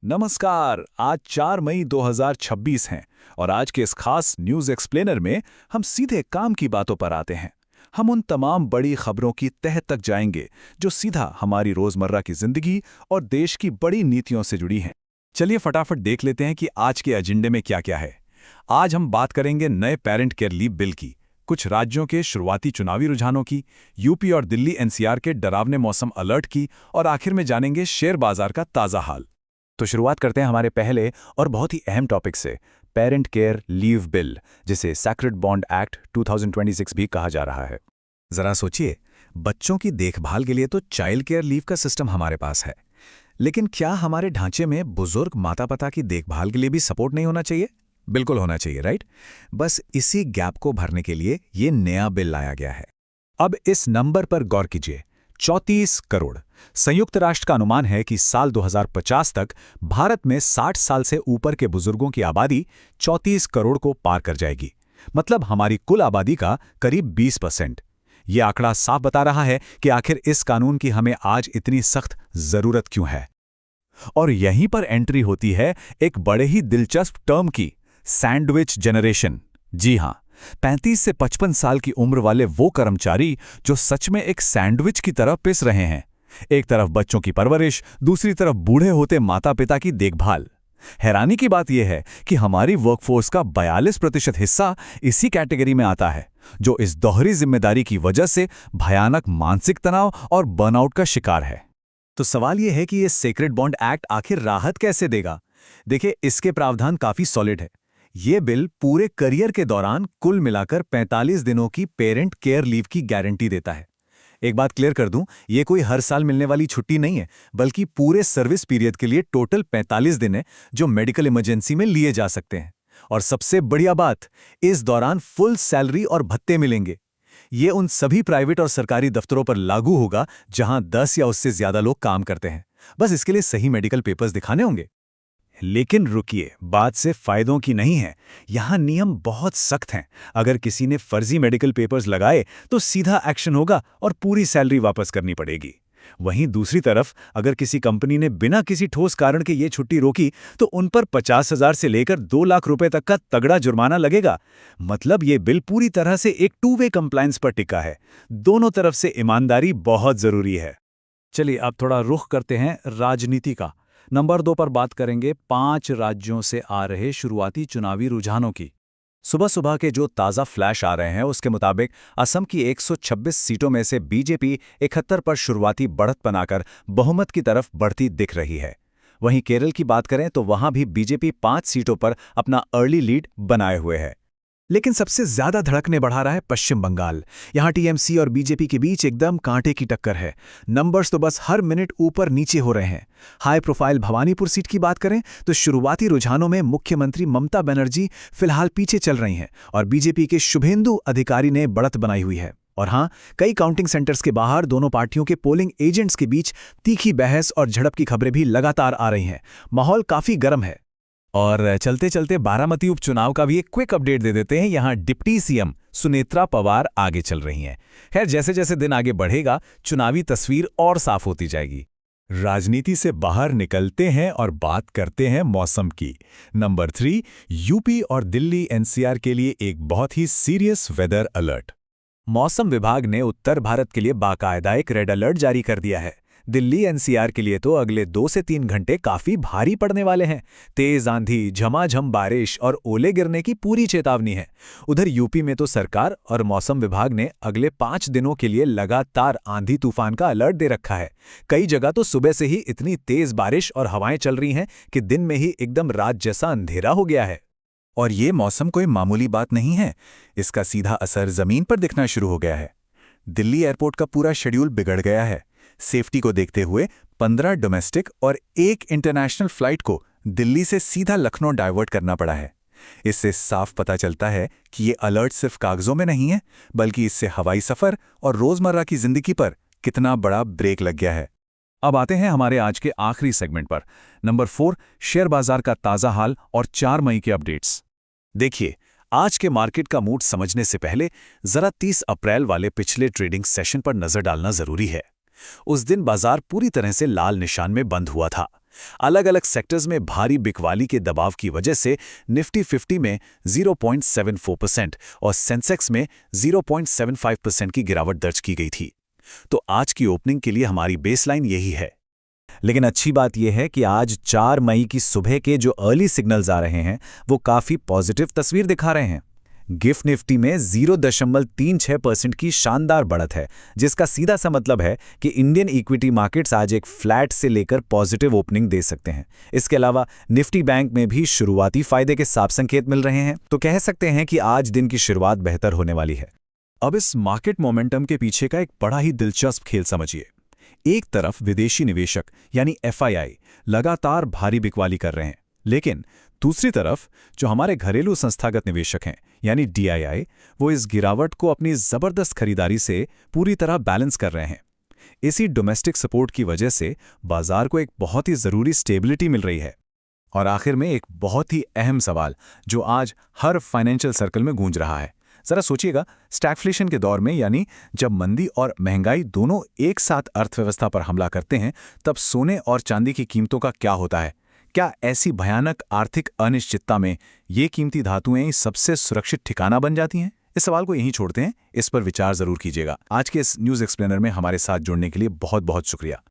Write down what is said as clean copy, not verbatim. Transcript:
नमस्कार। आज 4 मई 2026 हैं और आज के इस खास न्यूज़ एक्सप्लेनर में हम सीधे काम की बातों पर आते हैं। हम उन तमाम बड़ी खबरों की तह तक जाएंगे जो सीधा हमारी रोज़मर्रा की ज़िंदगी और देश की बड़ी नीतियों से जुड़ी हैं। चलिए फटाफट देख लेते हैं कि आज के एजेंडे में क्या क्या है। आज हम बात करेंगे नए पेरेंट केयर लीव बिल की, कुछ राज्यों के शुरुआती चुनावी रुझानों की, यूपी और दिल्ली एनसीआर के डरावने मौसम अलर्ट की और आखिर में जानेंगे शेयर बाजार का ताज़ा हाल। तो शुरुआत करते हैं हमारे पहले और बहुत ही अहम टॉपिक से, पेरेंट केयर लीव बिल, जिसे सैक्रेड बॉन्ड एक्ट 2026 भी कहा जा रहा है। जरा सोचिए, बच्चों की देखभाल के लिए तो चाइल्ड केयर लीव का सिस्टम हमारे पास है, लेकिन क्या हमारे ढांचे में बुजुर्ग माता पिता की देखभाल के लिए भी सपोर्ट नहीं होना चाहिए? बिल्कुल होना चाहिए, राइट? बस इसी गैप को भरने के लिए ये नया बिल लाया गया है। अब इस नंबर पर गौर कीजिए, 34 करोड़। संयुक्त राष्ट्र का अनुमान है कि साल 2050 तक भारत में 60 साल से ऊपर के बुजुर्गों की आबादी 34 करोड़ को पार कर जाएगी, मतलब हमारी कुल आबादी का करीब 20%। ये आंकड़ा साफ बता रहा है कि आखिर इस कानून की हमें आज इतनी सख्त जरूरत क्यों है। और यहीं पर एंट्री होती है एक बड़े ही दिलचस्प टर्म की, सैंडविच जनरेशन। जी हां, 35 से 55 साल की उम्र वाले वो कर्मचारी जो सच में एक सैंडविच की तरह पिस रहे हैं। एक तरफ बच्चों की परवरिश, दूसरी तरफ बूढ़े होते माता पिता की देखभाल। हैरानी की बात यह है कि हमारी वर्कफोर्स का 42% हिस्सा इसी कैटेगरी में आता है, जो इस दोहरी जिम्मेदारी की वजह से भयानक मानसिक तनाव और बर्नआउट का शिकार है। तो सवाल यह है कि यह सेक्रेड बॉन्ड एक्ट आखिर राहत कैसे देगा? देखिए, इसके प्रावधान काफी सॉलिड है। ये बिल पूरे करियर के दौरान कुल मिलाकर 45 दिनों की पेरेंट केयर लीव की गारंटी देता है। एक बात क्लियर कर दूं, ये कोई हर साल मिलने वाली छुट्टी नहीं है, बल्कि पूरे सर्विस पीरियड के लिए टोटल 45 दिन है, जो मेडिकल इमरजेंसी में लिए जा सकते हैं। और सबसे बढ़िया बात, इस दौरान फुल सैलरी और भत्ते मिलेंगे। ये उन सभी प्राइवेट और सरकारी दफ्तरों पर लागू होगा जहां 10 या उससे ज्यादा लोग काम करते हैं। बस इसके लिए सही मेडिकल पेपर्स दिखाने होंगे। लेकिन रुकिए, बात सिर्फ फायदों की नहीं है। यहां नियम बहुत सख्त हैं। अगर किसी ने फर्जी मेडिकल पेपर्स लगाए तो सीधा एक्शन होगा और पूरी सैलरी वापस करनी पड़ेगी। वहीं दूसरी तरफ, अगर किसी कंपनी ने बिना किसी ठोस कारण के ये छुट्टी रोकी तो उन पर 50,000 से लेकर 2 लाख रुपए तक का तगड़ा जुर्माना लगेगा। मतलब ये बिल पूरी तरह से एक टू वे कंप्लायंस पर टिका है। दोनों तरफ से ईमानदारी बहुत जरूरी है। चलिए अब थोड़ा रुख करते हैं राजनीति का। नंबर 2 पर बात करेंगे 5 राज्यों से आ रहे शुरुआती चुनावी रुझानों की। सुबह सुबह के जो ताज़ा फ्लैश आ रहे हैं उसके मुताबिक असम की 126 सीटों में से बीजेपी 71 पर शुरुआती बढ़त बनाकर बहुमत की तरफ बढ़ती दिख रही है। वहीं केरल की बात करें तो वहां भी बीजेपी 5 सीटों पर अपना अर्ली लीड बनाए हुए है। लेकिन सबसे ज्यादा धड़कने बढ़ा रहा है पश्चिम बंगाल। यहां टीएमसी और बीजेपी के बीच एकदम कांटे की टक्कर है। नंबर्स तो बस हर मिनट ऊपर नीचे हो रहे हैं। हाई प्रोफाइल भवानीपुर सीट की बात करें तो शुरुआती रुझानों में मुख्यमंत्री ममता बनर्जी फिलहाल पीछे चल रही हैं और बीजेपी के शुभेंदु अधिकारी ने बढ़त बनाई हुई है। और हां, कई काउंटिंग सेंटर्स के बाहर दोनों पार्टियों के पोलिंग एजेंट्स के बीच तीखी बहस और झड़प की खबरें भी लगातार आ रही हैं। माहौल काफी गर्म है। और चलते चलते बारामती उपचुनाव का भी एक क्विक अपडेट दे देते हैं। यहां डिप्टी सीएम सुनेत्रा पवार आगे चल रही हैं। खैर, जैसे जैसे दिन आगे बढ़ेगा चुनावी तस्वीर और साफ होती जाएगी। राजनीति से बाहर निकलते हैं और बात करते हैं मौसम की। नंबर 3, यूपी और दिल्ली एनसीआर के लिए एक बहुत ही सीरियस वेदर अलर्ट। मौसम विभाग ने उत्तर भारत के लिए बाकायदा एक रेड अलर्ट जारी कर दिया है। दिल्ली एनसीआर के लिए तो अगले 2 से 3 घंटे काफी भारी पड़ने वाले हैं। तेज आंधी, झमाझम बारिश और ओले गिरने की पूरी चेतावनी है। उधर यूपी में तो सरकार और मौसम विभाग ने अगले 5 दिनों के लिए लगातार आंधी तूफान का अलर्ट दे रखा है। कई जगह तो सुबह से ही इतनी तेज बारिश और हवाएं चल रही हैं कि दिन में ही एकदम रात जैसा अंधेरा हो गया है। और ये मौसम कोई मामूली बात नहीं है। इसका सीधा असर जमीन पर दिखना शुरू हो गया है। दिल्ली एयरपोर्ट का पूरा शेड्यूल बिगड़ गया है। सेफ्टी को देखते हुए 15 डोमेस्टिक और 1 इंटरनेशनल फ्लाइट को दिल्ली से सीधा लखनऊ डाइवर्ट करना पड़ा है। इससे साफ पता चलता है कि ये अलर्ट सिर्फ कागजों में नहीं है, बल्कि इससे हवाई सफर और रोजमर्रा की जिंदगी पर कितना बड़ा ब्रेक लग गया है। अब आते हैं हमारे आज के आखिरी सेगमेंट पर। नंबर 4, शेयर बाजार का ताजा हाल और 4 मई के अपडेट्स। देखिए, आज के मार्केट का मूड समझने से पहले जरा 30 अप्रैल वाले पिछले ट्रेडिंग सेशन पर नजर डालना जरूरी है। उस दिन बाजार पूरी तरह से लाल निशान में बंद हुआ था। अलग अलग सेक्टर्स में भारी बिकवाली के दबाव की वजह से निफ्टी 50 में 0.74% और सेंसेक्स में 0.75% की गिरावट दर्ज की गई थी। तो आज की ओपनिंग के लिए हमारी बेसलाइन यही है। लेकिन अच्छी बात यह है कि आज 4 मई की सुबह के जो अर्ली सिग्नल्स आ रहे हैं वो काफ़ी पॉजिटिव तस्वीर दिखा रहे हैं। गिफ्ट निफ्टी में 0.36% की शानदार बढ़त है, जिसका सीधा सा मतलब है कि इंडियन इक्विटी मार्केट्स आज एक फ्लैट से लेकर पॉजिटिव ओपनिंग दे सकते हैं। इसके अलावा निफ्टी बैंक में भी शुरुआती फायदे के साफ संकेत मिल रहे हैं, तो कह सकते हैं कि आज दिन की शुरुआत बेहतर होने वाली है। अब इस मार्केट मोमेंटम के पीछे का एक बड़ा ही दिलचस्प खेल समझिए। एक तरफ विदेशी निवेशक यानी FII लगातार भारी बिकवाली कर रहे हैं, लेकिन दूसरी तरफ जो हमारे घरेलू संस्थागत निवेशक हैं यानी DII, वो इस गिरावट को अपनी जबरदस्त खरीदारी से पूरी तरह बैलेंस कर रहे हैं। इसी डोमेस्टिक सपोर्ट की वजह से बाजार को एक बहुत ही जरूरी स्टेबिलिटी मिल रही है। और आखिर में एक बहुत ही अहम सवाल जो आज हर फाइनेंशियल सर्कल में गूंज रहा है। जरा सोचिएगा, स्टैगफ्लेशन के दौर में, यानी जब मंदी और महंगाई दोनों एक साथ अर्थव्यवस्था पर हमला करते हैं, तब सोने और चांदी की कीमतों का क्या होता है? क्या ऐसी भयानक आर्थिक अनिश्चितता में ये कीमती धातुएं सबसे सुरक्षित ठिकाना बन जाती हैं? इस सवाल को यहीं छोड़ते हैं, इस पर विचार जरूर कीजिएगा। आज के इस न्यूज़ एक्सप्लेनर में हमारे साथ जुड़ने के लिए बहुत बहुत शुक्रिया।